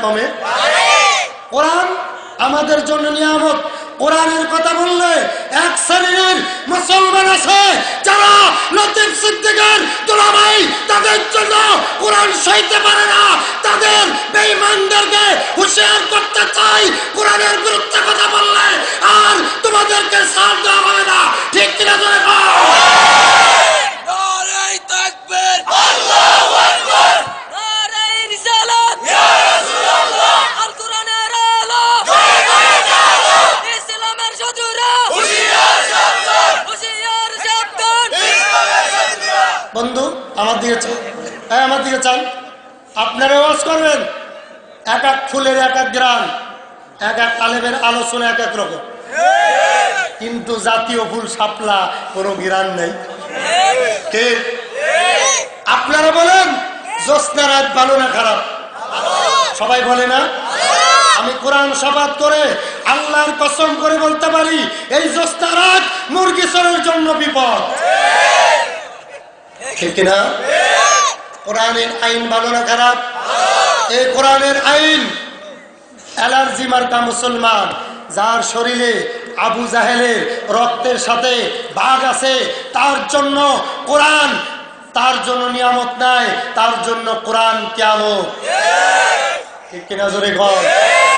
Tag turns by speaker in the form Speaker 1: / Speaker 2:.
Speaker 1: কমে? কোরআন আমাদের জন্য নিয়ামত। কোরআনের কথা বললে এক শ্রেণীর মুসলমান আছে যারা লতিফ সিদ্দিকের দুলাভাই, তাদের জন্য কোরআন সইতে পারে না। তাদের বেঈমানদেরকে হুঁশিয়ার করতে চাই, কোরআনের বিরুদ্ধে কথা বললে আর তোমাদেরকে ছাড় দেওয়া হবে না। ঠিক কিনা জোরে বল?
Speaker 2: নারে তাকবীর, আল্লাহু আকবার, নারে রিসালাত, ইয়া রাসূলুল্লাহ, আল কোরআনের আলো, ইসলামের শত্রুরা হুঁশিয়ার সাবধান, হুঁশিয়ার সাবধান।
Speaker 1: বন্ধু আমার দিকে চান, আমার দিকে চান। আপনারা ওয়াজ করবেন, এক এক ফুলের এক এক গ্রাম, এক এক আলেমের আলোচনা এক এক রকম, কিন্তু জাতীয় ফুল শাপলা কোনো গিরান নেই। কে? আপনারা বলেন জ্যোৎস্না রাত ভালো না খারাপ? সবাই বলে না? আমি কোরআন শপথ করে আল্লাহর কসম করে বলতে পারি এই জ্যোৎস্না রাত মুরগি চোরের জন্য বিপদ। ঠিক কিনা? কোরআনের আইন ভালো না খারাপ? এই কোরআনের আইন অ্যালার্জি মার্কা মুসলমান, যার শরীরে আবু জাহেলের রক্তের সাথে ভাগ আছে, তার জন্য কোরআন, তার জন্য নিয়ামত নাই, তার জন্য কোরআন কিয়ামত। ঠিক কিনা জোরে ঘর?